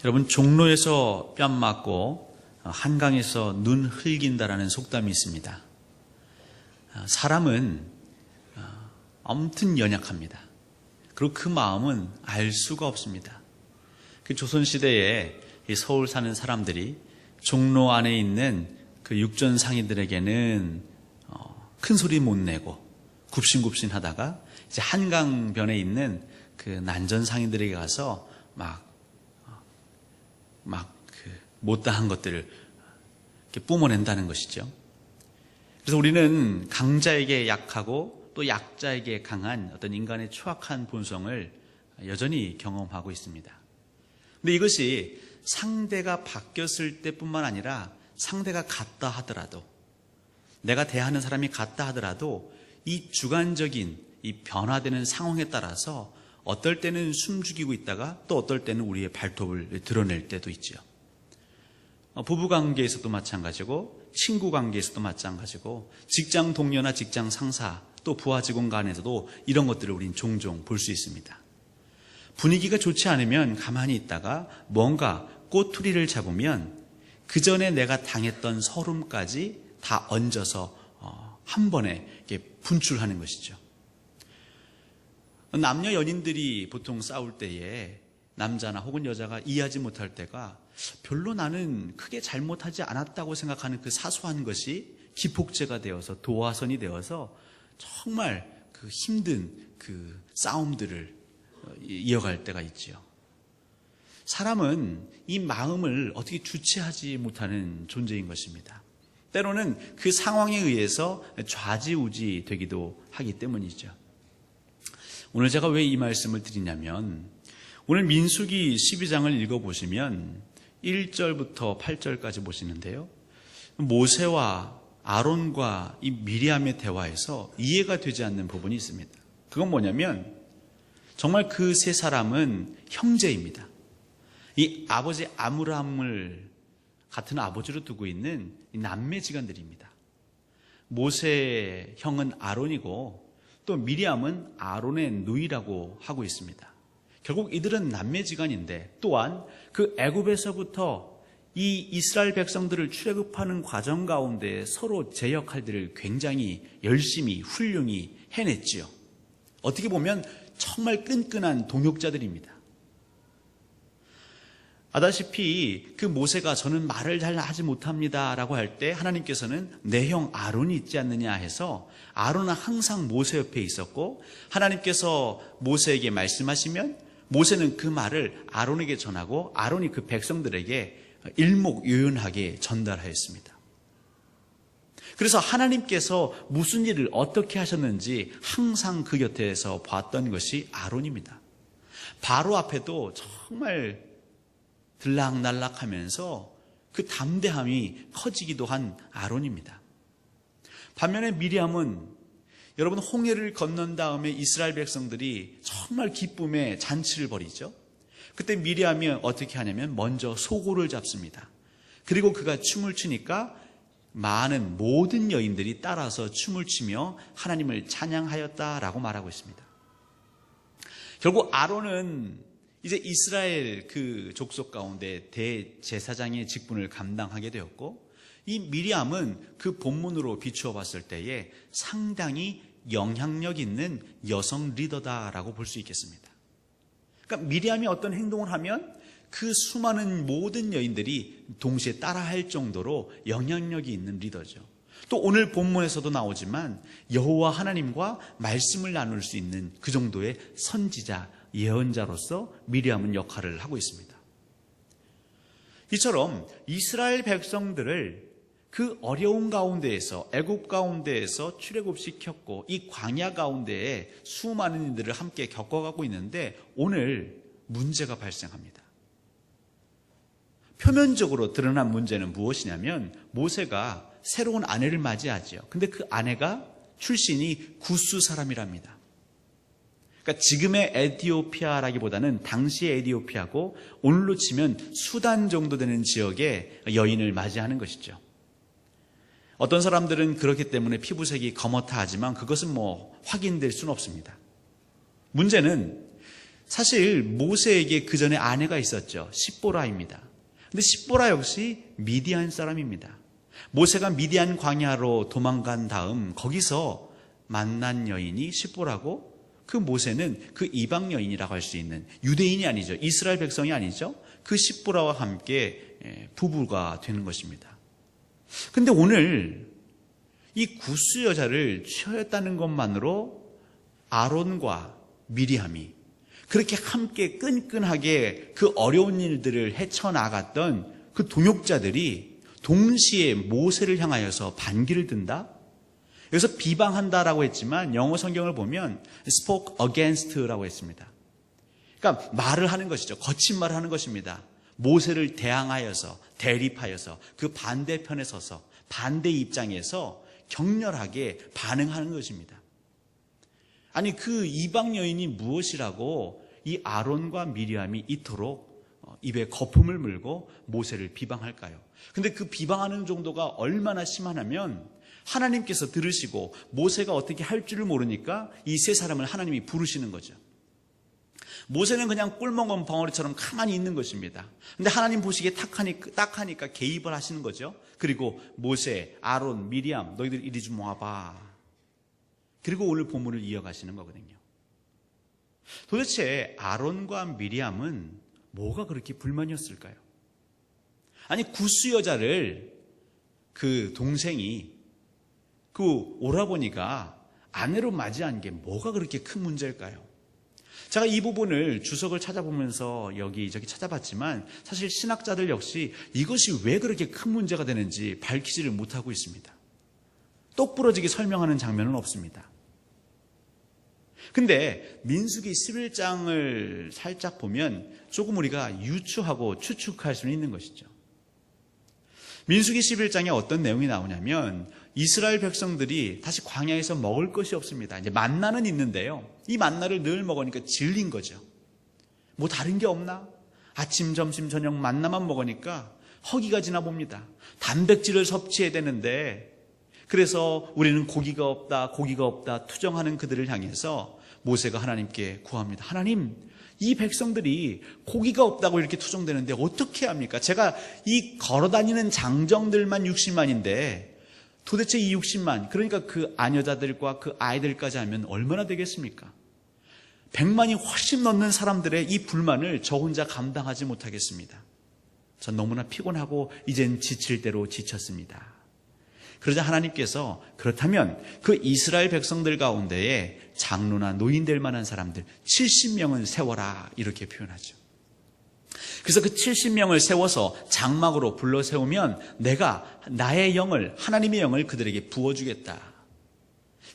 여러분, 종로에서 뺨 맞고 한강에서 눈 흘긴다라는 속담이 있습니다. 사람은 아무튼 연약합니다. 그리고 그 마음은 알 수가 없습니다. 그 조선시대에 서울 사는 사람들이 종로 안에 있는 그 육전상인들에게는 큰 소리 못 내고 굽신굽신 하다가 이제 한강변에 있는 그 난전상인들에게 가서 그 못다한 것들을 이렇게 뿜어낸다는 것이죠. 그래서 우리는 강자에게 약하고 또 약자에게 강한 어떤 인간의 추악한 본성을 여전히 경험하고 있습니다. 근데 이것이 상대가 바뀌었을 때뿐만 아니라 상대가 같다 하더라도, 내가 대하는 사람이 같다 하더라도 이 주관적인 이 변화되는 상황에 따라서 어떨 때는 숨죽이고 있다가 또 어떨 때는 우리의 발톱을 드러낼 때도 있죠. 부부관계에서도 마찬가지고 친구관계에서도 마찬가지고 직장 동료나 직장 상사 또 부하 직원 간에서도 이런 것들을 우린 종종 볼 수 있습니다. 분위기가 좋지 않으면 가만히 있다가 뭔가 꼬투리를 잡으면 그 전에 내가 당했던 서름까지 다 얹어서 한 번에 이렇게 분출하는 것이죠. 남녀 연인들이 보통 싸울 때에 남자나 혹은 여자가 이해하지 못할 때가 별로 나는 크게 잘못하지 않았다고 생각하는 그 사소한 것이 기폭제가 되어서 도화선이 되어서 정말 그 힘든 그 싸움들을 이어갈 때가 있지요. 사람은 이 마음을 어떻게 주체하지 못하는 존재인 것입니다. 때로는 그 상황에 의해서 좌지우지 되기도 하기 때문이죠. 오늘 제가 왜 이 말씀을 드리냐면, 오늘 민수기 12장을 읽어보시면 1절부터 8절까지 보시는데요, 모세와 아론과 이 미리암의 대화에서 이해가 되지 않는 부분이 있습니다. 그건 뭐냐면 정말 그 세 사람은 형제입니다. 이 아버지 아므람을 같은 아버지로 두고 있는 이 남매지간들입니다. 모세의 형은 아론이고 또 미리암은 아론의 누이라고 하고 있습니다. 결국 이들은 남매지간인데, 또한 그 애굽에서부터 이 이스라엘 백성들을 출애굽하는 과정 가운데 서로 제 역할들을 굉장히 열심히 훌륭히 해냈지요. 어떻게 보면 정말 끈끈한 동역자들입니다. 아다시피 그 모세가 저는 말을 잘 하지 못합니다 라고 할 때 하나님께서는 내 형 아론이 있지 않느냐 해서 아론은 항상 모세 옆에 있었고, 하나님께서 모세에게 말씀하시면 모세는 그 말을 아론에게 전하고 아론이 그 백성들에게 일목요연하게 전달하였습니다. 그래서 하나님께서 무슨 일을 어떻게 하셨는지 항상 그 곁에서 봤던 것이 아론입니다. 바로 앞에도 정말 들락날락하면서 그 담대함이 커지기도 한 아론입니다. 반면에 미리암은, 여러분, 홍해를 건넌 다음에 이스라엘 백성들이 정말 기쁨의 잔치를 벌이죠. 그때 미리암이 어떻게 하냐면 먼저 소고를 잡습니다. 그리고 그가 춤을 추니까 많은 모든 여인들이 따라서 춤을 추며 하나님을 찬양하였다라고 말하고 있습니다. 결국 아론은 이제 이스라엘 그 족속 가운데 대제사장의 직분을 감당하게 되었고, 이 미리암은 그 본문으로 비추어 봤을 때에 상당히 영향력 있는 여성 리더다라고 볼 수 있겠습니다. 그러니까 미리암이 어떤 행동을 하면 그 수많은 모든 여인들이 동시에 따라할 정도로 영향력이 있는 리더죠. 또 오늘 본문에서도 나오지만 여호와 하나님과 말씀을 나눌 수 있는 그 정도의 선지자, 예언자로서 미리암은 역할을 하고 있습니다. 이처럼 이스라엘 백성들을 그 어려운 가운데에서, 애굽 가운데에서 출애굽시켰고 이 광야 가운데에 수많은 이들을 함께 겪어가고 있는데 오늘 문제가 발생합니다. 표면적으로 드러난 문제는 무엇이냐면, 모세가 새로운 아내를 맞이하죠. 근데 그 아내가 출신이 구스 사람이랍니다. 그러니까 지금의 에티오피아라기보다는 당시의 에티오피아고 오늘로 치면 수단 정도 되는 지역의 여인을 맞이하는 것이죠. 어떤 사람들은 그렇기 때문에 피부색이 검었다 하지만 그것은 확인될 수는 없습니다. 문제는 사실 모세에게 그 전에 아내가 있었죠. 십보라입니다. 근데 십보라 역시 미디안 사람입니다. 모세가 미디안 광야로 도망간 다음 거기서 만난 여인이 십보라고, 그 모세는 그 이방 여인이라고 할 수 있는 유대인이 아니죠. 이스라엘 백성이 아니죠. 그 십보라와 함께 부부가 되는 것입니다. 근데 오늘 이 구스 여자를 취하였다는 것만으로 아론과 미리암이 그렇게 함께 끈끈하게 그 어려운 일들을 헤쳐나갔던 그 동역자들이 동시에 모세를 향하여서 반기를 든다? 여기서 비방한다라고 했지만 영어 성경을 보면 spoke against라고 했습니다. 그러니까 말을 하는 것이죠. 거친 말을 하는 것입니다. 모세를 대항하여서, 대립하여서 그 반대편에 서서 반대 입장에서 격렬하게 반응하는 것입니다. 아니, 그 이방 여인이 무엇이라고 이 아론과 미리암이 이토록 입에 거품을 물고 모세를 비방할까요? 근데 그 비방하는 정도가 얼마나 심하냐면 하나님께서 들으시고 모세가 어떻게 할 줄을 모르니까 이 세 사람을 하나님이 부르시는 거죠. 모세는 그냥 꿀먹은 벙어리처럼 가만히 있는 것입니다. 근데 하나님 보시기에 딱하니까 개입을 하시는 거죠. 그리고 모세, 아론, 미리암, 너희들 이리 좀 와봐. 그리고 오늘 본문을 이어가시는 거거든요. 도대체 아론과 미리암은 뭐가 그렇게 불만이었을까요? 아니, 구스 여자를 그 동생이 그 오라버니가 아내로 맞이한 게 뭐가 그렇게 큰 문제일까요? 제가 이 부분을 주석을 찾아보면서 여기저기 찾아봤지만 사실 신학자들 역시 이것이 왜 그렇게 큰 문제가 되는지 밝히지를 못하고 있습니다. 똑부러지게 설명하는 장면은 없습니다. 근데 민수기 11장을 살짝 보면 조금 우리가 유추하고 추측할 수는 있는 것이죠. 민수기 11장에 어떤 내용이 나오냐면 이스라엘 백성들이 다시 광야에서 먹을 것이 없습니다. 이제 만나는 있는데요. 이 만나를 늘 먹으니까 질린 거죠. 뭐 다른 게 없나? 아침, 점심, 저녁 만나만 먹으니까 허기가 지나 봅니다. 단백질을 섭취해야 되는데 그래서 우리는 고기가 없다 투정하는 그들을 향해서 모세가 하나님께 구합니다. 하나님, 이 백성들이 고기가 없다고 이렇게 투정되는데 어떻게 합니까? 제가 이 걸어다니는 장정들만 60만인데 도대체 이 60만, 그러니까 그 아녀자들과 그 아이들까지 하면 얼마나 되겠습니까? 100만이 훨씬 넘는 사람들의 이 불만을 저 혼자 감당하지 못하겠습니다. 전 너무나 피곤하고 이젠 지칠 대로 지쳤습니다. 그러자 하나님께서 그렇다면 그 이스라엘 백성들 가운데에 장로나 노인 될 만한 사람들 70명을 세워라 이렇게 표현하죠. 그래서 그 70명을 세워서 장막으로 불러 세우면 내가 나의 영을, 하나님의 영을 그들에게 부어주겠다.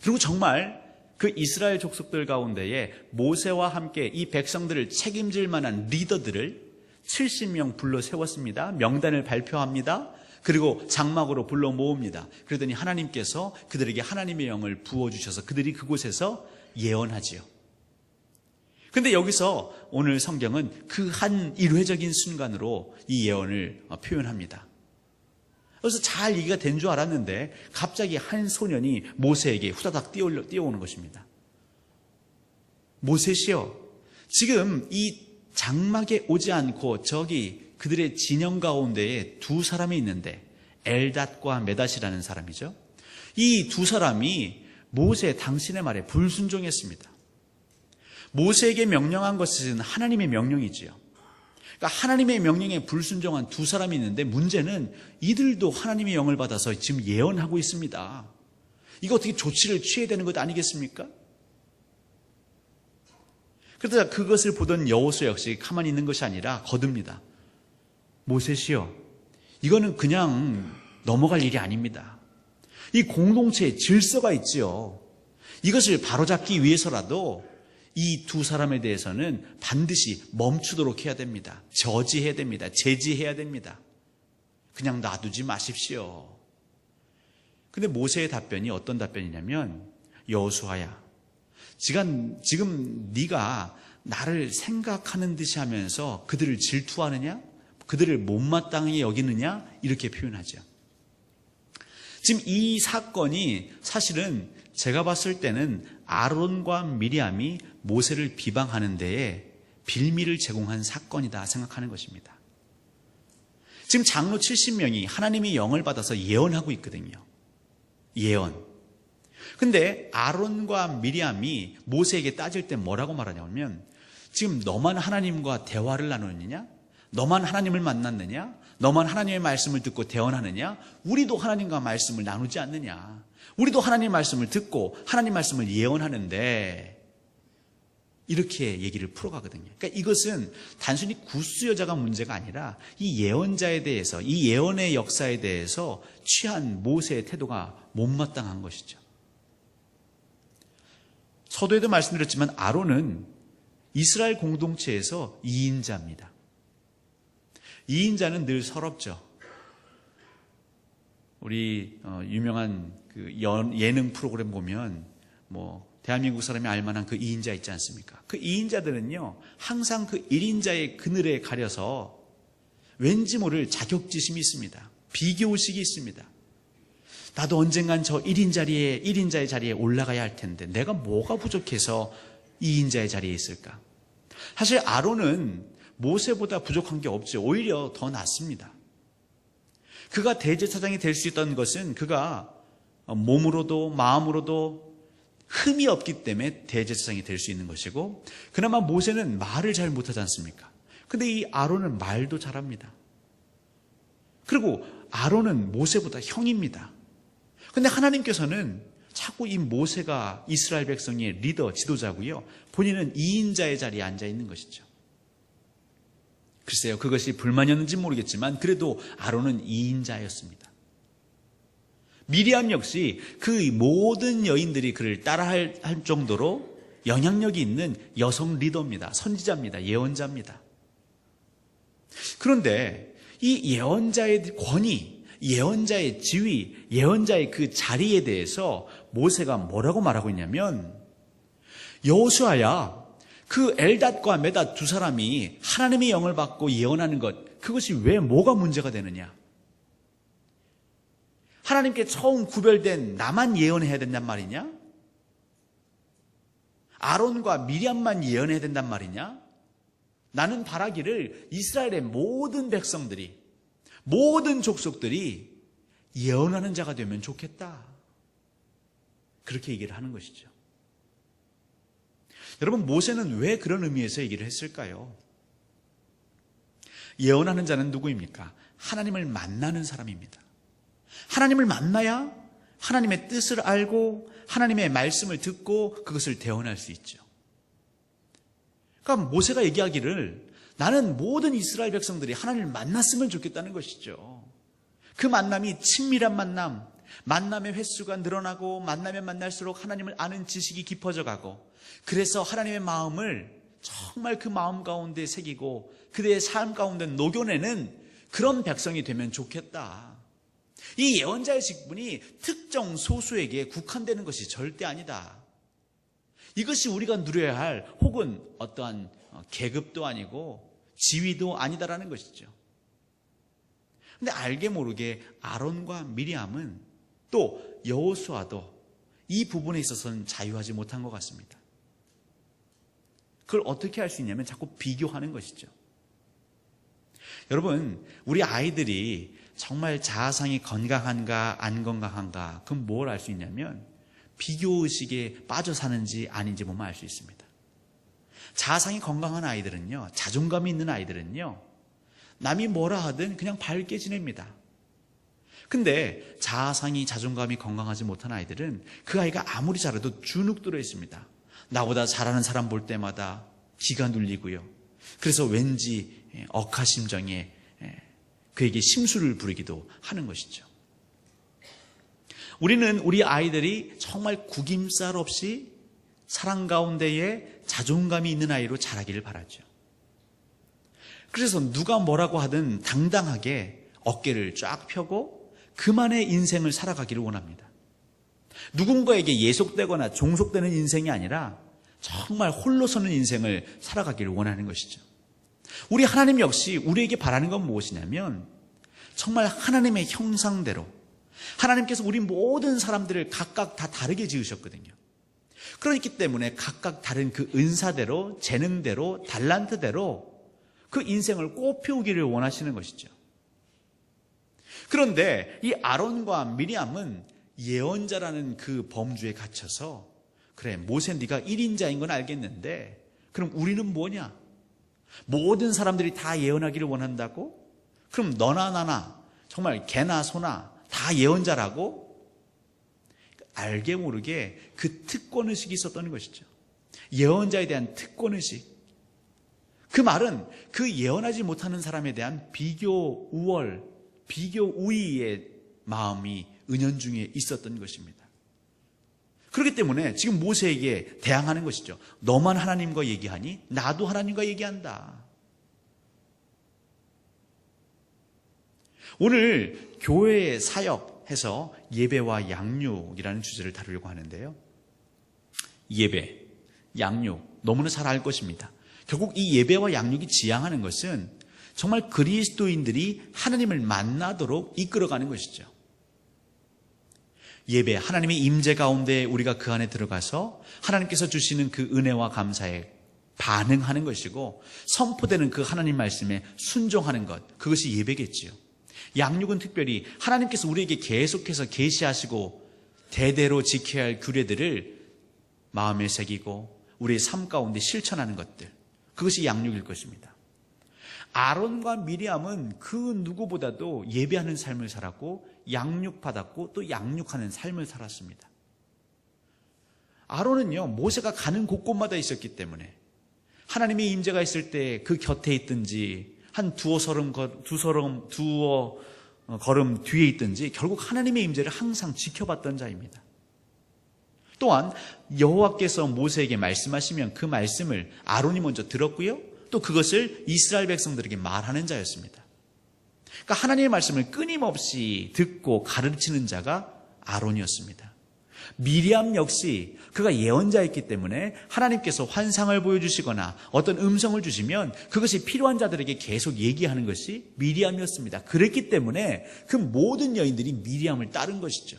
그리고 정말 그 이스라엘 족속들 가운데에 모세와 함께 이 백성들을 책임질 만한 리더들을 70명 불러 세웠습니다. 명단을 발표합니다. 그리고 장막으로 불러 모읍니다. 그러더니 하나님께서 그들에게 하나님의 영을 부어주셔서 그들이 그곳에서 예언하지요. 근데 여기서 오늘 성경은 그 한 일회적인 순간으로 이 예언을 표현합니다. 그래서 잘 얘기가 된 줄 알았는데 갑자기 한 소년이 모세에게 후다닥 뛰어오는 것입니다. 모세시여, 지금 이 장막에 오지 않고 저기 그들의 진영 가운데에 두 사람이 있는데 엘닷과 메닷이라는 사람이죠. 이 두 사람이 모세 당신의 말에 불순종했습니다. 모세에게 명령한 것은 하나님의 명령이지요. 그러니까 하나님의 명령에 불순종한 두 사람이 있는데 문제는 이들도 하나님의 영을 받아서 지금 예언하고 있습니다. 이거 어떻게 조치를 취해야 되는 것 아니겠습니까? 그러다 그것을 보던 여호수아 역시 가만히 있는 것이 아니라 거듭니다. 모세시여, 이거는 그냥 넘어갈 일이 아닙니다. 이 공동체에 질서가 있지요. 이것을 바로잡기 위해서라도 이 두 사람에 대해서는 반드시 멈추도록 해야 됩니다. 저지해야 됩니다. 제지해야 됩니다. 그냥 놔두지 마십시오. 근데 모세의 답변이 어떤 답변이냐면, 여호수아야, 지금 네가 나를 생각하는 듯이 하면서 그들을 질투하느냐? 그들을 못마땅히 여기느냐? 이렇게 표현하죠. 지금 이 사건이 사실은 제가 봤을 때는 아론과 미리암이 모세를 비방하는 데에 빌미를 제공한 사건이다 생각하는 것입니다. 지금 장로 70명이 하나님의 영을 받아서 예언하고 있거든요. 예언. 근데 아론과 미리암이 모세에게 따질 때 뭐라고 말하냐면, 지금 너만 하나님과 대화를 나누느냐? 너만 하나님을 만났느냐? 너만 하나님의 말씀을 듣고 대언하느냐? 우리도 하나님과 말씀을 나누지 않느냐? 우리도 하나님의 말씀을 듣고 하나님 말씀을 예언하는데, 이렇게 얘기를 풀어가거든요. 그러니까 이것은 단순히 구스 여자가 문제가 아니라 이 예언자에 대해서, 이 예언의 역사에 대해서 취한 모세의 태도가 못마땅한 것이죠. 서두에도 말씀드렸지만 아론은 이스라엘 공동체에서 2인자입니다. 2인자는 늘 서럽죠. 우리 유명한 그 예능 프로그램 보면 대한민국 사람이 알만한 그 2인자 있지 않습니까? 그 2인자들은요 항상 그 1인자의 그늘에 가려서 왠지 모를 자격지심이 있습니다. 비교의식이 있습니다. 나도 언젠간 저 1인자의 자리에 올라가야 할 텐데 내가 뭐가 부족해서 2인자의 자리에 있을까? 사실 아론은 모세보다 부족한 게 없죠. 오히려 더 낫습니다. 그가 대제사장이 될 수 있던 것은 그가 몸으로도 마음으로도 흠이 없기 때문에 대제사장이 될 수 있는 것이고, 그나마 모세는 말을 잘 못하지 않습니까? 근데 이 아론은 말도 잘합니다. 그리고 아론은 모세보다 형입니다. 근데 하나님께서는 자꾸 이 모세가 이스라엘 백성의 리더, 지도자고요, 본인은 2인자의 자리에 앉아 있는 것이죠. 글쎄요, 그것이 불만이었는지 모르겠지만 그래도 아론은 2인자였습니다. 미리암 역시 그 모든 여인들이 그를 따라할 정도로 영향력이 있는 여성 리더입니다. 선지자입니다. 예언자입니다. 그런데 이 예언자의 권위, 예언자의 지위, 예언자의 그 자리에 대해서 모세가 뭐라고 말하고 있냐면, 여호수아야, 그 엘닷과 메닷 두 사람이 하나님의 영을 받고 예언하는 것, 그것이 왜 뭐가 문제가 되느냐? 하나님께 처음 구별된 나만 예언해야 된단 말이냐? 아론과 미리암만 예언해야 된단 말이냐? 나는 바라기를 이스라엘의 모든 백성들이, 모든 족속들이 예언하는 자가 되면 좋겠다. 그렇게 얘기를 하는 것이죠. 여러분, 모세는 왜 그런 의미에서 얘기를 했을까요? 예언하는 자는 누구입니까? 하나님을 만나는 사람입니다. 하나님을 만나야 하나님의 뜻을 알고 하나님의 말씀을 듣고 그것을 대언할 수 있죠. 그러니까 모세가 얘기하기를 나는 모든 이스라엘 백성들이 하나님을 만났으면 좋겠다는 것이죠. 그 만남이 친밀한 만남, 만남의 횟수가 늘어나고 만나면 만날수록 하나님을 아는 지식이 깊어져 가고, 그래서 하나님의 마음을 정말 그 마음 가운데 새기고 그들의 삶 가운데 녹여내는 그런 백성이 되면 좋겠다. 이 예언자의 직분이 특정 소수에게 국한되는 것이 절대 아니다. 이것이 우리가 누려야 할, 혹은 어떠한 계급도 아니고 지위도 아니다라는 것이죠. 근데 알게 모르게 아론과 미리암은, 또 여호수아도 이 부분에 있어서는 자유하지 못한 것 같습니다. 그걸 어떻게 할 수 있냐면 자꾸 비교하는 것이죠. 여러분, 우리 아이들이 정말 자아상이 건강한가 안 건강한가, 그건 뭘 알 수 있냐면 비교의식에 빠져 사는지 아닌지 보면 알 수 있습니다. 자아상이 건강한 아이들은요, 자존감이 있는 아이들은요, 남이 뭐라 하든 그냥 밝게 지냅니다. 근데 자아상이, 자존감이 건강하지 못한 아이들은 그 아이가 아무리 잘해도 주눅 들어 있습니다. 나보다 잘하는 사람 볼 때마다 기가 눌리고요, 그래서 왠지 억하심정에 그에게 심술을 부리기도 하는 것이죠. 우리는 우리 아이들이 정말 구김살 없이 사랑 가운데에 자존감이 있는 아이로 자라기를 바라죠. 그래서 누가 뭐라고 하든 당당하게 어깨를 쫙 펴고 그만의 인생을 살아가기를 원합니다. 누군가에게 예속되거나 종속되는 인생이 아니라 정말 홀로 서는 인생을 살아가기를 원하는 것이죠. 우리 하나님 역시 우리에게 바라는 건 무엇이냐면, 정말 하나님의 형상대로, 하나님께서 우리 모든 사람들을 각각 다 다르게 지으셨거든요. 그렇기 때문에 각각 다른 그 은사대로, 재능대로, 달란트대로 그 인생을 꽃피우기를 원하시는 것이죠. 그런데 이 아론과 미리암은 예언자라는 그 범주에 갇혀서, 그래, 모세 네가 1인자인 건 알겠는데 그럼 우리는 뭐냐? 모든 사람들이 다 예언하기를 원한다고? 그럼 너나 나나, 정말 개나 소나 다 예언자라고? 알게 모르게 그 특권의식이 있었던 것이죠. 예언자에 대한 특권의식. 그 말은 그 예언하지 못하는 사람에 대한 비교 우월, 비교 우위의 마음이 은연중에 있었던 것입니다. 그렇기 때문에 지금 모세에게 대항하는 것이죠. 너만 하나님과 얘기하니 나도 하나님과 얘기한다. 오늘 교회의 사역해서 예배와 양육이라는 주제를 다루려고 하는데요. 예배, 양육, 너무나 잘 알 것입니다. 결국 이 예배와 양육이 지향하는 것은 정말 그리스도인들이 하나님을 만나도록 이끌어가는 것이죠. 예배, 하나님의 임재 가운데 우리가 그 안에 들어가서 하나님께서 주시는 그 은혜와 감사에 반응하는 것이고, 선포되는 그 하나님 말씀에 순종하는 것, 그것이 예배겠지요. 양육은 특별히 하나님께서 우리에게 계속해서 계시하시고 대대로 지켜야 할 규례들을 마음에 새기고 우리의 삶 가운데 실천하는 것들, 그것이 양육일 것입니다. 아론과 미리암은 그 누구보다도 예배하는 삶을 살았고 양육받았고 또 양육하는 삶을 살았습니다. 아론은요, 모세가 가는 곳곳마다 있었기 때문에 하나님의 임재가 있을 때 그 곁에 있든지 한 두어 걸음 뒤에 있든지 결국 하나님의 임재를 항상 지켜봤던 자입니다. 또한 여호와께서 모세에게 말씀하시면 그 말씀을 아론이 먼저 들었고요, 또 그것을 이스라엘 백성들에게 말하는 자였습니다. 그러니까 하나님의 말씀을 끊임없이 듣고 가르치는 자가 아론이었습니다. 미리암 역시 그가 예언자였기 때문에 하나님께서 환상을 보여주시거나 어떤 음성을 주시면 그것이 필요한 자들에게 계속 얘기하는 것이 미리암이었습니다. 그랬기 때문에 그 모든 여인들이 미리암을 따른 것이죠.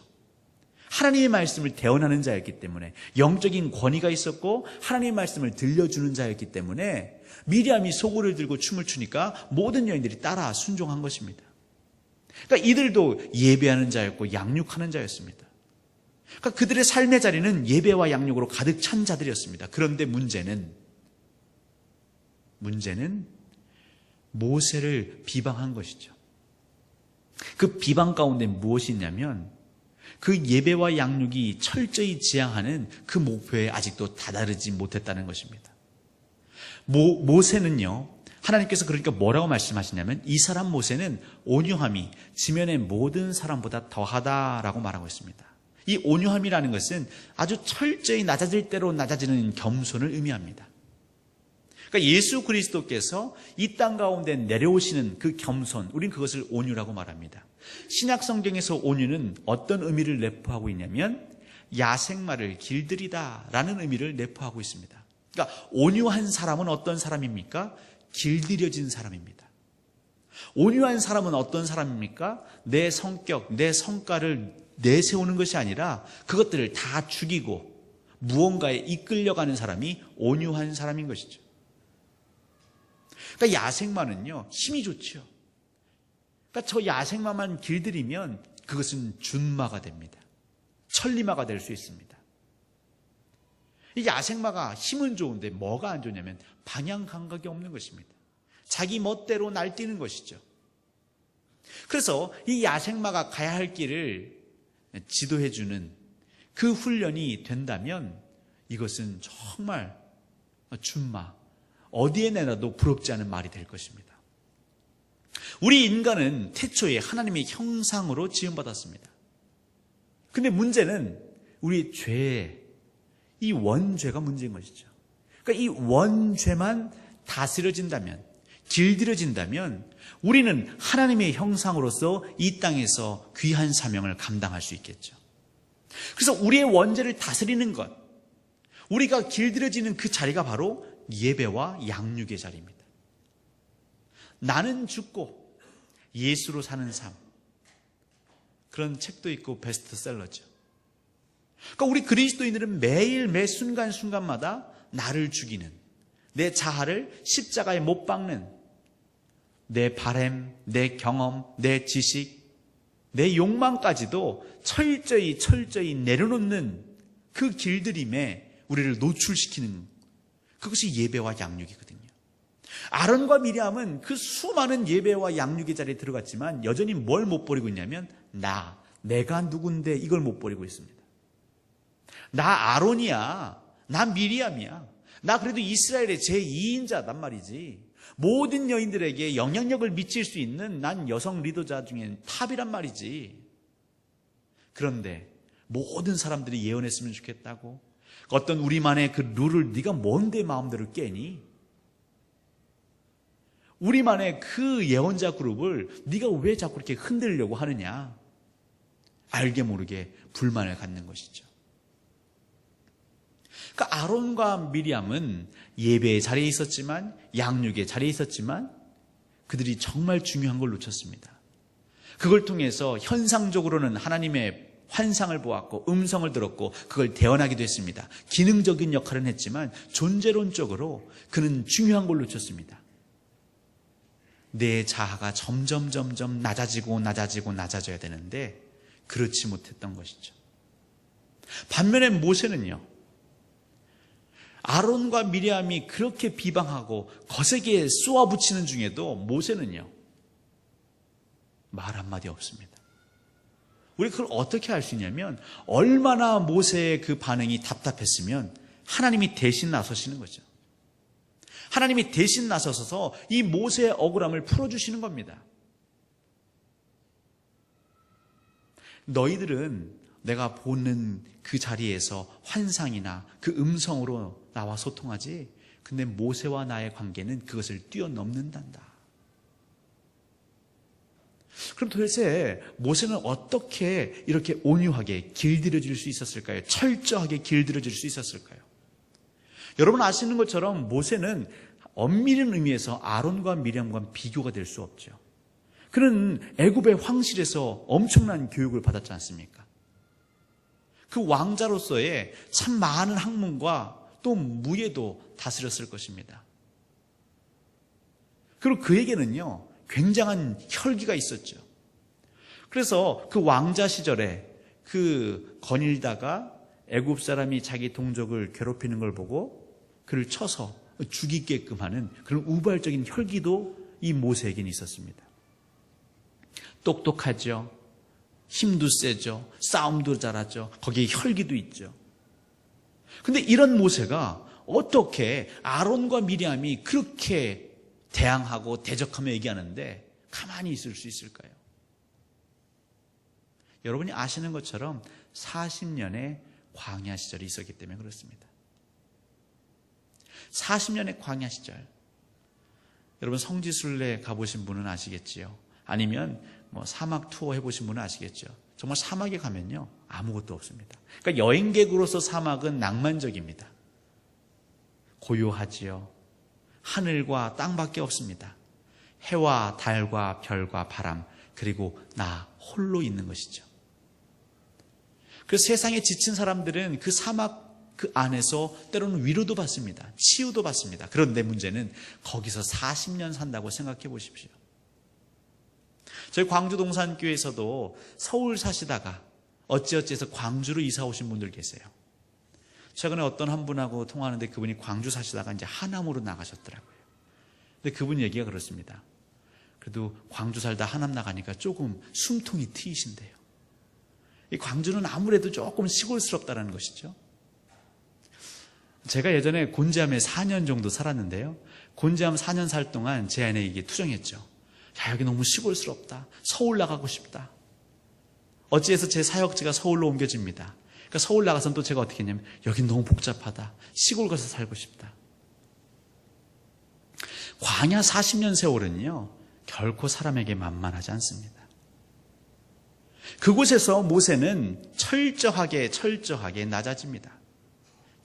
하나님의 말씀을 대언하는 자였기 때문에, 영적인 권위가 있었고 하나님의 말씀을 들려주는 자였기 때문에 미리암이 소고를 들고 춤을 추니까 모든 여인들이 따라 순종한 것입니다. 그러니까 이들도 예배하는 자였고 양육하는 자였습니다. 그러니까 그들의 삶의 자리는 예배와 양육으로 가득 찬 자들이었습니다. 그런데 문제는 모세를 비방한 것이죠. 그 비방 가운데 무엇이 있냐면 그 예배와 양육이 철저히 지향하는 그 목표에 아직도 다다르지 못했다는 것입니다. 모세는요, 하나님께서 그러니까 뭐라고 말씀하시냐면 이 사람 모세는 온유함이 지면의 모든 사람보다 더하다라고 말하고 있습니다. 이 온유함이라는 것은 아주 철저히 낮아질 대로 낮아지는 겸손을 의미합니다. 그러니까 예수 그리스도께서 이 땅 가운데 내려오시는 그 겸손, 우린 그것을 온유라고 말합니다. 신약 성경에서 온유는 어떤 의미를 내포하고 있냐면 야생마를 길들이다라는 의미를 내포하고 있습니다. 그러니까 온유한 사람은 어떤 사람입니까? 길들여진 사람입니다. 온유한 사람은 어떤 사람입니까? 내 성격, 내 성과를 내세우는 것이 아니라 그것들을 다 죽이고 무언가에 이끌려가는 사람이 온유한 사람인 것이죠. 그러니까 야생마는요, 힘이 좋죠. 그러니까 저 야생마만 길들이면 그것은 준마가 됩니다. 천리마가 될 수 있습니다. 이 야생마가 힘은 좋은데 뭐가 안 좋냐면 방향 감각이 없는 것입니다. 자기 멋대로 날뛰는 것이죠. 그래서 이 야생마가 가야 할 길을 지도해주는 그 훈련이 된다면 이것은 정말 준마, 어디에 내놔도 부럽지 않은 말이 될 것입니다. 우리 인간은 태초에 하나님의 형상으로 지음받았습니다. 근데 문제는 우리의 죄, 이 원죄가 문제인 것이죠. 그러니까 이 원죄만 다스려진다면, 길들여진다면 우리는 하나님의 형상으로서 이 땅에서 귀한 사명을 감당할 수 있겠죠. 그래서 우리의 원죄를 다스리는 것, 우리가 길들여지는 그 자리가 바로 예배와 양육의 자리입니다. 나는 죽고 예수로 사는 삶, 그런 책도 있고 베스트셀러죠. 그러니까 우리 그리스도인들은 매일 매 순간순간마다 나를 죽이는, 내 자아를 십자가에 못 박는, 내 바램, 내 경험, 내 지식, 내 욕망까지도 철저히 내려놓는 그 길들임에 우리를 노출시키는, 그것이 예배와 양육이거든요. 아론과 미리암은 그 수많은 예배와 양육의 자리에 들어갔지만 여전히 뭘 못 버리고 있냐면 내가 누군데 이걸 못 버리고 있습니다. 나 아론이야, 나 미리암이야, 나 그래도 이스라엘의 제2인자단 말이지, 모든 여인들에게 영향력을 미칠 수 있는 난 여성 리더자 중에 탑이란 말이지. 그런데 모든 사람들이 예언했으면 좋겠다고, 어떤 우리만의 그 룰을 네가 뭔데 마음대로 깨니? 우리만의 그 예언자 그룹을 네가 왜 자꾸 이렇게 흔들려고 하느냐? 알게 모르게 불만을 갖는 것이죠. 그러니까 아론과 미리암은 예배의 자리에 있었지만, 양육의 자리에 있었지만, 그들이 정말 중요한 걸 놓쳤습니다. 그걸 통해서 현상적으로는 하나님의 환상을 보았고 음성을 들었고 그걸 대언하기도 했습니다. 기능적인 역할은 했지만 존재론적으로 그는 중요한 걸 놓쳤습니다. 내 자아가 점점 낮아져야 되는데 그렇지 못했던 것이죠. 반면에 모세는요, 아론과 미리암이 그렇게 비방하고 거세게 쏘아붙이는 중에도 모세는요, 말 한마디 없습니다. 우리 그걸 어떻게 알 수 있냐면, 얼마나 모세의 그 반응이 답답했으면 하나님이 대신 나서시는 거죠. 하나님이 대신 나서서 이 모세의 억울함을 풀어주시는 겁니다. 너희들은 내가 보는 그 자리에서 환상이나 그 음성으로 나와 소통하지, 근데 모세와 나의 관계는 그것을 뛰어넘는단다. 그럼 도대체 모세는 어떻게 이렇게 온유하게 길들여질 수 있었을까요? 철저하게 길들여질 수 있었을까요? 여러분 아시는 것처럼 모세는 엄밀한 의미에서 아론과 미리암과 비교가 될 수 없죠. 그는 애굽의 황실에서 엄청난 교육을 받았지 않습니까? 그 왕자로서의 참 많은 학문과 또 무예도 다스렸을 것입니다. 그리고 그에게는요, 굉장한 혈기가 있었죠. 그래서 그 왕자 시절에 그 거닐다가 애굽 사람이 자기 동족을 괴롭히는 걸 보고 그를 쳐서 죽이게끔 하는 그런 우발적인 혈기도 이 모세에게는 있었습니다. 똑똑하죠. 힘도 세죠. 싸움도 잘하죠. 거기에 혈기도 있죠. 근데 이런 모세가 어떻게 아론과 미리암이 그렇게 대항하고 대적하며 얘기하는데 가만히 있을 수 있을까요? 여러분이 아시는 것처럼 40년의 광야 시절이 있었기 때문에 그렇습니다. 40년의 광야 시절, 여러분 성지순례 가보신 분은 아시겠지요? 아니면 사막 투어 해보신 분은 아시겠죠? 정말 사막에 가면요, 아무것도 없습니다. 그러니까 여행객으로서 사막은 낭만적입니다. 고요하지요. 하늘과 땅밖에 없습니다. 해와 달과 별과 바람, 그리고 나 홀로 있는 것이죠. 그 세상에 지친 사람들은 그 사막 그 안에서 때로는 위로도 받습니다. 치유도 받습니다. 그런데 문제는 거기서 40년 산다고 생각해 보십시오. 저희 광주 동산교회에서도 서울 사시다가 어찌어찌해서 광주로 이사 오신 분들 계세요. 최근에 어떤 한 분하고 통화하는데 그분이 광주 사시다가 이제 하남으로 나가셨더라고요. 근데 그분 얘기가 그렇습니다. 그래도 광주 살다 하남 나가니까 조금 숨통이 트이신대요. 이 광주는 아무래도 조금 시골스럽다는 것이죠. 제가 예전에 곤지암에 4년 정도 살았는데요. 곤지암 4년 살 동안 제 안에 이게 투정했죠. 야, 여기 너무 시골스럽다. 서울 나가고 싶다. 어찌해서 제 사역지가 서울로 옮겨집니다. 그러니까 서울 나가서는 또 제가 어떻게 했냐면, 여긴 너무 복잡하다. 시골 가서 살고 싶다. 광야 40년 세월은요, 결코 사람에게 만만하지 않습니다. 그곳에서 모세는 철저하게 낮아집니다.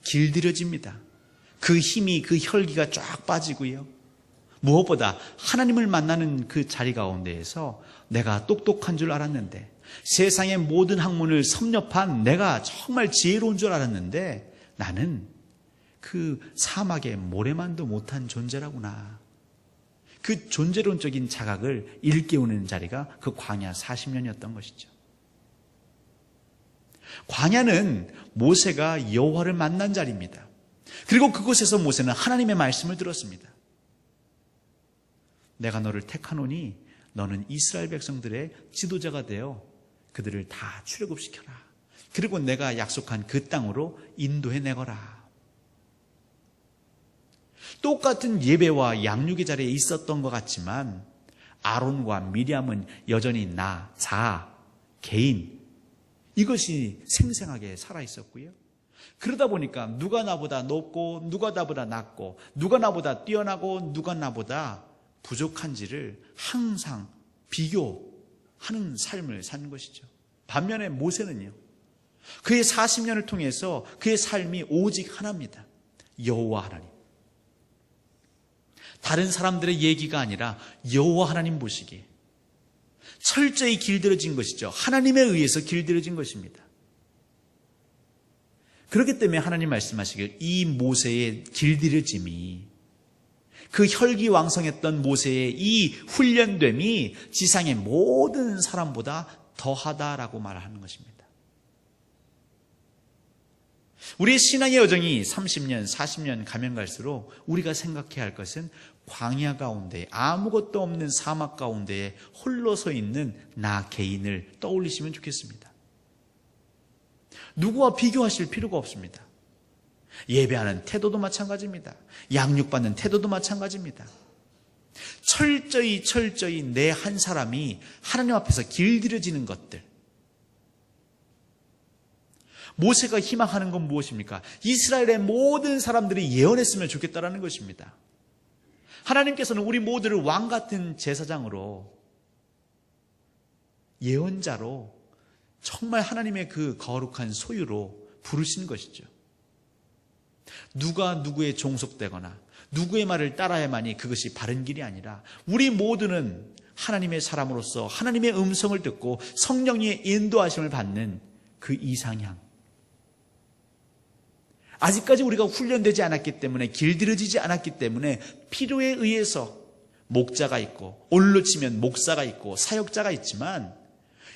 길들여집니다. 그 힘이, 그 혈기가 쫙 빠지고요. 무엇보다 하나님을 만나는 그 자리 가운데에서 내가 똑똑한 줄 알았는데, 세상의 모든 학문을 섭렵한 내가 정말 지혜로운 줄 알았는데 나는 그 사막의 모래만도 못한 존재라구나. 그 존재론적인 자각을 일깨우는 자리가 그 광야 40년이었던 것이죠. 광야는 모세가 여호와를 만난 자리입니다. 그리고 그곳에서 모세는 하나님의 말씀을 들었습니다. 내가 너를 택하노니 너는 이스라엘 백성들의 지도자가 되어 그들을 다 출애굽시켜라. 그리고 내가 약속한 그 땅으로 인도해 내거라. 똑같은 예배와 양육의 자리에 있었던 것 같지만 아론과 미리암은 여전히 나, 자, 개인 이것이 생생하게 살아있었고요. 그러다 보니까 누가 나보다 높고 누가 나보다 낮고 누가 나보다 뛰어나고 누가 나보다 부족한지를 항상 비교하는 삶을 사는 것이죠. 반면에 모세는요. 그의 40년을 통해서 그의 삶이 오직 하나입니다. 여호와 하나님. 다른 사람들의 얘기가 아니라 여호와 하나님 보시기에 철저히 길들여진 것이죠. 하나님에 의해서 길들여진 것입니다. 그렇기 때문에 하나님 말씀하시길 이 모세의 길들여짐이 그 혈기왕성했던 모세의 이 훈련됨이 지상의 모든 사람보다 더하다라고 말하는 것입니다. 우리의 신앙의 여정이 30년, 40년 가면 갈수록 우리가 생각해야 할 것은 광야 가운데 아무것도 없는 사막 가운데에 홀로 서 있는 나 개인을 떠올리시면 좋겠습니다. 누구와 비교하실 필요가 없습니다. 예배하는 태도도 마찬가지입니다. 양육받는 태도도 마찬가지입니다. 철저히 내 한 사람이 하나님 앞에서 길들여지는 것들. 모세가 희망하는 건 무엇입니까? 이스라엘의 모든 사람들이 예언했으면 좋겠다라는 것입니다. 하나님께서는 우리 모두를 왕 같은 제사장으로 예언자로 정말 하나님의 그 거룩한 소유로 부르신 것이죠. 누가 누구의 종속되거나 누구의 말을 따라야만이 그것이 바른 길이 아니라 우리 모두는 하나님의 사람으로서 하나님의 음성을 듣고 성령의 인도하심을 받는 그 이상향. 아직까지 우리가 훈련되지 않았기 때문에 길들여지지 않았기 때문에 필요에 의해서 목자가 있고 올로 치면 목사가 있고 사역자가 있지만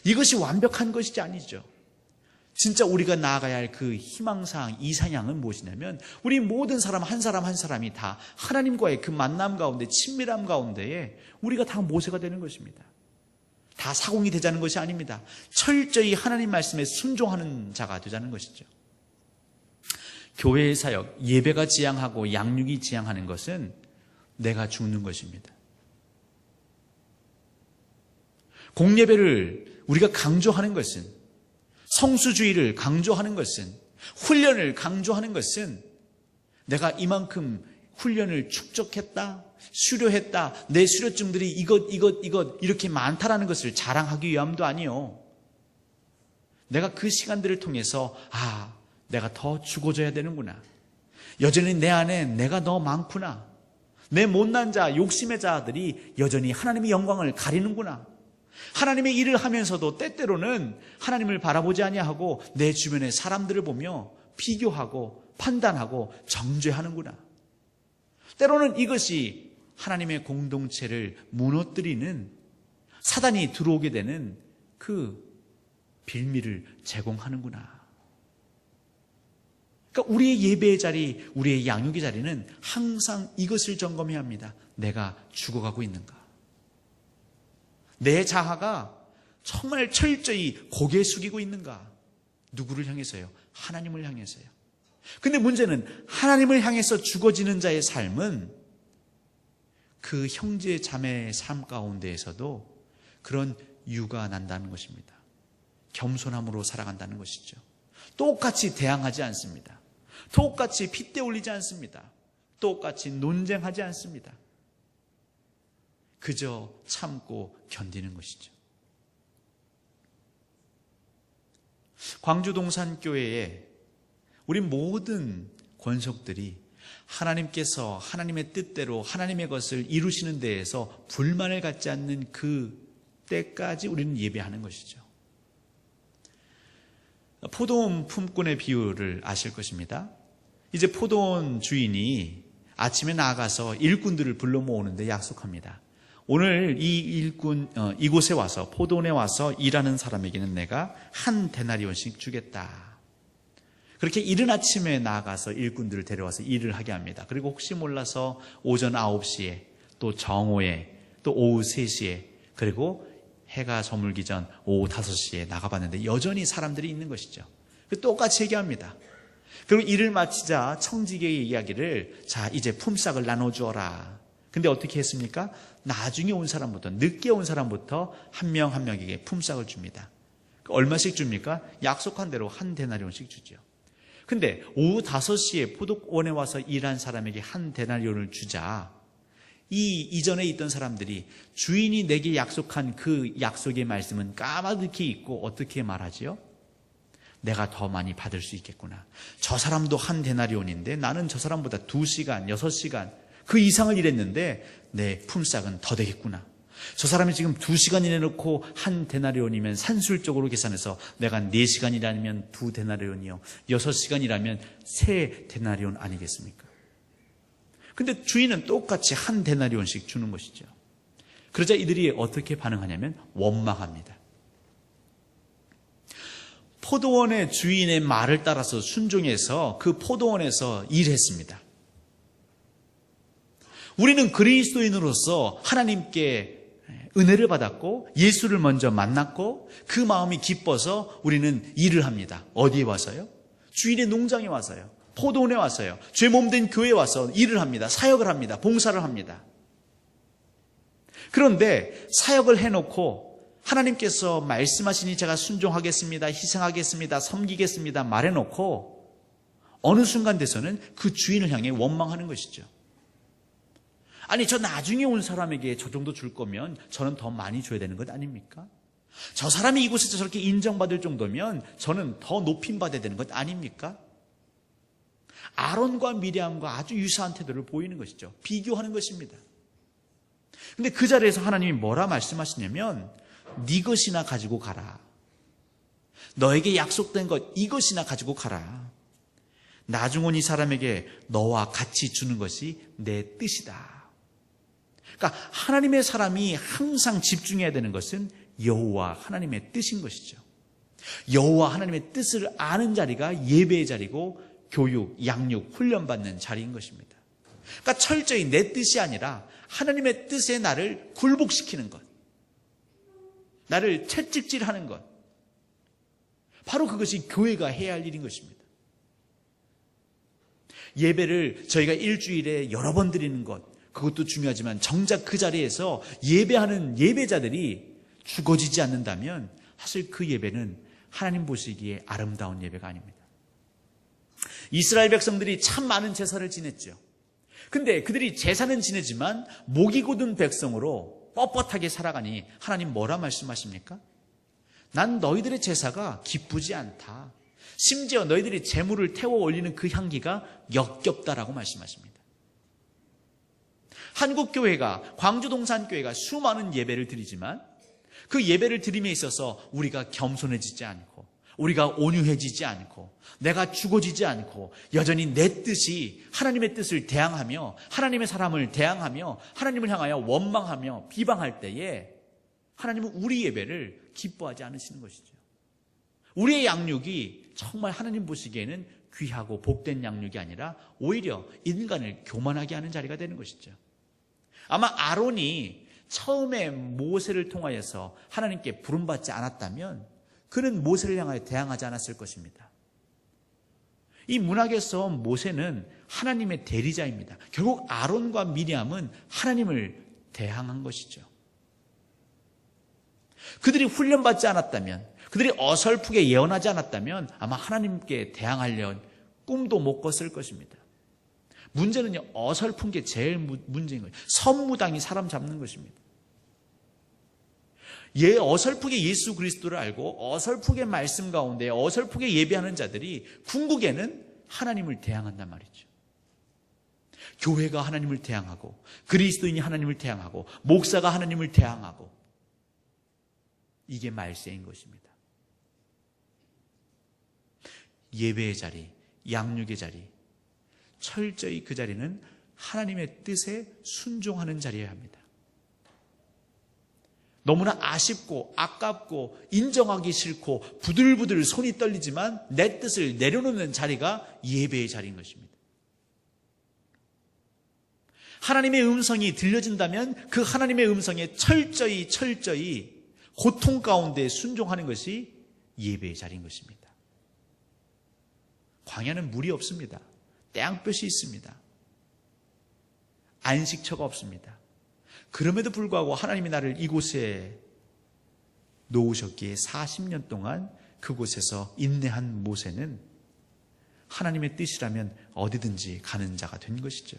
이것이 완벽한 것이 아니죠. 진짜 우리가 나아가야 할 그 희망사항, 이상향은 무엇이냐면 우리 모든 사람 한 사람이 다 하나님과의 그 만남 가운데 친밀함 가운데에 우리가 다 모세가 되는 것입니다. 다 사공이 되자는 것이 아닙니다. 철저히 하나님 말씀에 순종하는 자가 되자는 것이죠. 교회의 사역, 예배가 지향하고 양육이 지향하는 것은 내가 죽는 것입니다. 공예배를 우리가 강조하는 것은, 성수주의를 강조하는 것은, 훈련을 강조하는 것은 내가 이만큼 훈련을 축적했다, 수료했다, 내 수료증들이 이것 이렇게 많다라는 것을 자랑하기 위함도 아니요. 내가 그 시간들을 통해서 내가 더 죽어져야 되는구나. 여전히 내 안에 내가 더 많구나. 내 못난 자, 욕심의 자들이 여전히 하나님의 영광을 가리는구나. 하나님의 일을 하면서도 때때로는 하나님을 바라보지 아니하고 내 주변의 사람들을 보며 비교하고 판단하고 정죄하는구나. 때로는 이것이 하나님의 공동체를 무너뜨리는 사단이 들어오게 되는 그 빌미를 제공하는구나. 그러니까 우리의 예배의 자리, 우리의 양육의 자리는 항상 이것을 점검해야 합니다. 내가 죽어가고 있는가? 내 자아가 정말 철저히 고개 숙이고 있는가? 누구를 향해서요? 하나님을 향해서요. 근데 문제는 하나님을 향해서 죽어지는 자의 삶은 그 형제 자매의 삶 가운데에서도 그런 유가 난다는 것입니다. 겸손함으로 살아간다는 것이죠. 똑같이 대항하지 않습니다. 똑같이 핏대 올리지 않습니다. 똑같이 논쟁하지 않습니다. 그저 참고 견디는 것이죠. 광주 동산교회에 우리 모든 권속들이 하나님께서 하나님의 뜻대로 하나님의 것을 이루시는 데에서 불만을 갖지 않는 그 때까지 우리는 예배하는 것이죠. 포도원 품꾼의 비유를 아실 것입니다. 이제 포도원 주인이 아침에 나가서 일꾼들을 불러 모으는데 약속합니다. 오늘 이 일꾼, 이곳에 와서, 포도원에 와서 일하는 사람에게는 내가 한 데나리온씩 주겠다. 그렇게 이른 아침에 나가서 일꾼들을 데려와서 일을 하게 합니다. 그리고 혹시 몰라서 오전 9시에, 또 정오에, 또 오후 3시에, 그리고 해가 저물기 전 오후 5시에 나가봤는데 여전히 사람들이 있는 것이죠. 똑같이 얘기합니다. 그리고 일을 마치자 청지기의 이야기를, 자, 이제 품삯을 나눠주어라. 근데 어떻게 했습니까? 나중에 온 사람부터, 늦게 온 사람부터 한 명 한 명에게 품삯을 줍니다. 얼마씩 줍니까? 약속한 대로 한 데나리온씩 주죠. 근데 오후 5시에 포도원에 와서 일한 사람에게 한 데나리온을 주자, 이전에 있던 사람들이 주인이 내게 약속한 그 약속의 말씀은 까마득히 잊고 어떻게 말하지요? 내가 더 많이 받을 수 있겠구나. 저 사람도 한 데나리온인데 나는 저 사람보다 2시간, 6시간 그 이상을 일했는데 내 품삯은 더 되겠구나. 저 사람이 지금 2시간 일해놓고 한 데나리온이면 산술적으로 계산해서 내가 4시간 일하면 2 데나리온이요, 6시간 일하면 3 데나리온 아니겠습니까? 근데 주인은 똑같이 한 데나리온씩 주는 것이죠. 그러자 이들이 어떻게 반응하냐면 원망합니다. 포도원의 주인의 말을 따라서 순종해서 그 포도원에서 일했습니다. 우리는 그리스도인으로서 하나님께 은혜를 받았고 예수를 먼저 만났고 그 마음이 기뻐서 우리는 일을 합니다. 어디에 와서요? 주인의 농장에 와서요. 포도원에 와서요. 죄 몸된 교회에 와서 일을 합니다. 사역을 합니다. 봉사를 합니다. 그런데 사역을 해놓고 하나님께서 말씀하시니 제가 순종하겠습니다, 희생하겠습니다, 섬기겠습니다 말해놓고 어느 순간 돼서는 그 주인을 향해 원망하는 것이죠. 아니, 저 나중에 온 사람에게 저 정도 줄 거면 저는 더 많이 줘야 되는 것 아닙니까? 저 사람이 이곳에서 저렇게 인정받을 정도면 저는 더 높임받아야 되는 것 아닙니까? 아론과 미리암과 아주 유사한 태도를 보이는 것이죠. 비교하는 것입니다. 근데 그 자리에서 하나님이 뭐라 말씀하시냐면 네 것이나 가지고 가라. 너에게 약속된 것 이것이나 가지고 가라. 나중 온 이 사람에게 너와 같이 주는 것이 내 뜻이다. 그러니까 하나님의 사람이 항상 집중해야 되는 것은 여호와 하나님의 뜻인 것이죠. 여호와 하나님의 뜻을 아는 자리가 예배의 자리고 교육, 양육, 훈련받는 자리인 것입니다. 그러니까 철저히 내 뜻이 아니라 하나님의 뜻에 나를 굴복시키는 것, 나를 채찍질하는 것, 바로 그것이 교회가 해야 할 일인 것입니다. 예배를 저희가 일주일에 여러 번 드리는 것, 그것도 중요하지만 정작 그 자리에서 예배하는 예배자들이 죽어지지 않는다면 사실 그 예배는 하나님 보시기에 아름다운 예배가 아닙니다. 이스라엘 백성들이 참 많은 제사를 지냈죠. 근데 그들이 제사는 지내지만 목이 곧은 백성으로 뻣뻣하게 살아가니 하나님 뭐라 말씀하십니까? 난 너희들의 제사가 기쁘지 않다. 심지어 너희들이 제물을 태워 올리는 그 향기가 역겹다라고 말씀하십니다. 한국교회가, 광주동산교회가 수많은 예배를 드리지만 그 예배를 드림에 있어서 우리가 겸손해지지 않고 우리가 온유해지지 않고 내가 죽어지지 않고 여전히 내 뜻이 하나님의 뜻을 대항하며 하나님의 사람을 대항하며 하나님을 향하여 원망하며 비방할 때에 하나님은 우리 예배를 기뻐하지 않으시는 것이죠. 우리의 양육이 정말 하나님 보시기에는 귀하고 복된 양육이 아니라 오히려 인간을 교만하게 하는 자리가 되는 것이죠. 아마 아론이 처음에 모세를 통하여서 하나님께 부름받지 않았다면 그는 모세를 향하여 대항하지 않았을 것입니다. 이 문학에서 모세는 하나님의 대리자입니다. 결국 아론과 미리암은 하나님을 대항한 것이죠. 그들이 훈련받지 않았다면, 그들이 어설프게 예언하지 않았다면 아마 하나님께 대항하려는 꿈도 못 꿨을 것입니다. 문제는요, 어설픈 게 제일 문제인 거예요. 선무당이 사람 잡는 것입니다. 어설프게 예수 그리스도를 알고 어설프게 말씀 가운데 어설프게 예배하는 자들이 궁극에는 하나님을 대항한단 말이죠. 교회가 하나님을 대항하고 그리스도인이 하나님을 대항하고 목사가 하나님을 대항하고 이게 말세인 것입니다. 예배의 자리, 양육의 자리, 철저히 그 자리는 하나님의 뜻에 순종하는 자리여야 합니다. 너무나 아쉽고 아깝고 인정하기 싫고 부들부들 손이 떨리지만 내 뜻을 내려놓는 자리가 예배의 자리인 것입니다. 하나님의 음성이 들려진다면 그 하나님의 음성에 철저히 고통 가운데 순종하는 것이 예배의 자리인 것입니다. 광야는 물이 없습니다. 땡볕이 있습니다. 안식처가 없습니다. 그럼에도 불구하고 하나님이 나를 이곳에 놓으셨기에 40년 동안 그곳에서 인내한 모세는 하나님의 뜻이라면 어디든지 가는 자가 된 것이죠.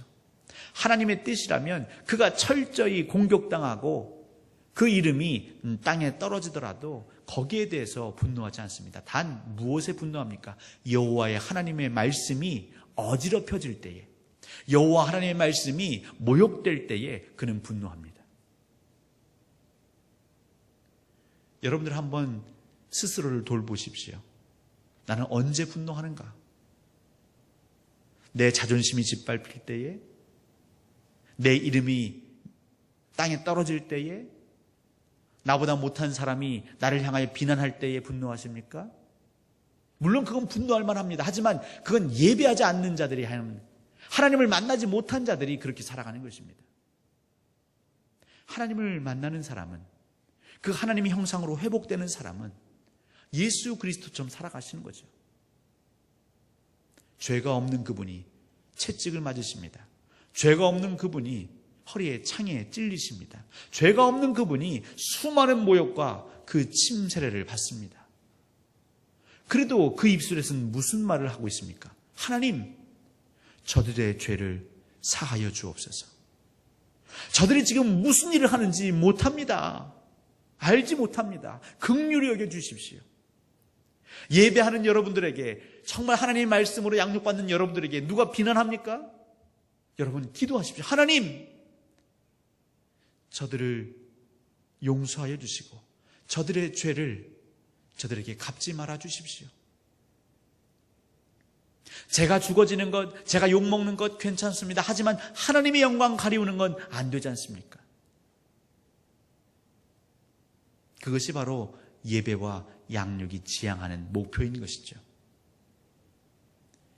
하나님의 뜻이라면 그가 철저히 공격당하고 그 이름이 땅에 떨어지더라도 거기에 대해서 분노하지 않습니다. 단 무엇에 분노합니까? 여호와의 하나님의 말씀이 어지럽혀질 때에, 여호와 하나님의 말씀이 모욕될 때에 그는 분노합니다. 여러분들 한번 스스로를 돌보십시오. 나는 언제 분노하는가? 내 자존심이 짓밟힐 때에, 내 이름이 땅에 떨어질 때에, 나보다 못한 사람이 나를 향하여 비난할 때에 분노하십니까? 물론 그건 분노할 만합니다. 하지만 그건 예배하지 않는 자들이 하는, 하나님을 만나지 못한 자들이 그렇게 살아가는 것입니다. 하나님을 만나는 사람은, 그 하나님의 형상으로 회복되는 사람은 예수 그리스도처럼 살아가시는 거죠. 죄가 없는 그분이 채찍을 맞으십니다. 죄가 없는 그분이 허리에 창에 찔리십니다. 죄가 없는 그분이 수많은 모욕과 그 침세례를 받습니다. 그래도 그 입술에서는 무슨 말을 하고 있습니까? 하나님, 저들의 죄를 사하여 주옵소서. 저들이 지금 무슨 일을 하는지 못합니다. 알지 못합니다. 긍휼히 여겨 주십시오. 예배하는 여러분들에게, 정말 하나님의 말씀으로 양육받는 여러분들에게 누가 비난합니까? 여러분 기도하십시오. 하나님, 저들을 용서하여 주시고 저들의 죄를 저들에게 갚지 말아 주십시오. 제가 죽어지는 것, 제가 욕먹는 것 괜찮습니다. 하지만 하나님의 영광 가리우는 건 안 되지 않습니까? 그것이 바로 예배와 양육이 지향하는 목표인 것이죠.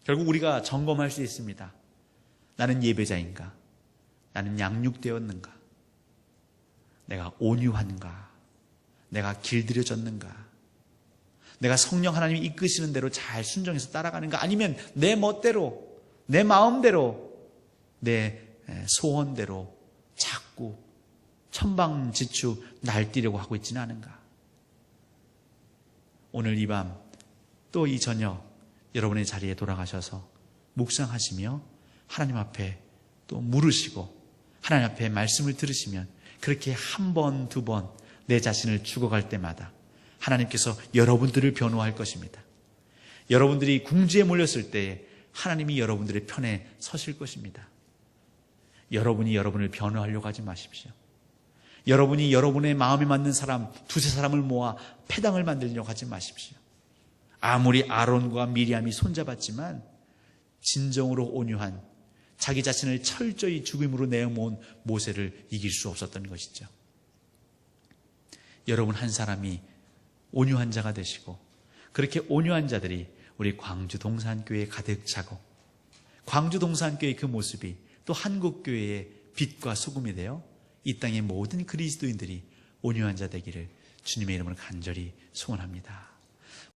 결국 우리가 점검할 수 있습니다. 나는 예배자인가? 나는 양육되었는가? 내가 온유한가? 내가 길들여졌는가? 내가 성령 하나님이 이끄시는 대로 잘 순종해서 따라가는가? 아니면 내 멋대로, 내 마음대로, 내 소원대로 자꾸 천방지축 날뛰려고 하고 있지는 않은가? 오늘 이 밤, 또 이 저녁 여러분의 자리에 돌아가셔서 묵상하시며 하나님 앞에 또 물으시고 하나님 앞에 말씀을 들으시면 그렇게 한 번, 두 번 내 자신을 죽어갈 때마다 하나님께서 여러분들을 변호할 것입니다. 여러분들이 궁지에 몰렸을 때 하나님이 여러분들의 편에 서실 것입니다. 여러분이 여러분을 변호하려고 하지 마십시오. 여러분이 여러분의 마음에 맞는 사람, 두세 사람을 모아 패당을 만들려고 하지 마십시오. 아무리 아론과 미리암이 손잡았지만 진정으로 온유한 자기 자신을 철저히 죽음으로 내어모은 모세를 이길 수 없었던 것이죠. 여러분 한 사람이 온유한 자가 되시고 그렇게 온유한 자들이 우리 광주 동산교회에 가득 차고 광주 동산교회의 그 모습이 또 한국교회의 빛과 소금이 되어 이 땅의 모든 그리스도인들이 온유한 자 되기를 주님의 이름으로 간절히 소원합니다.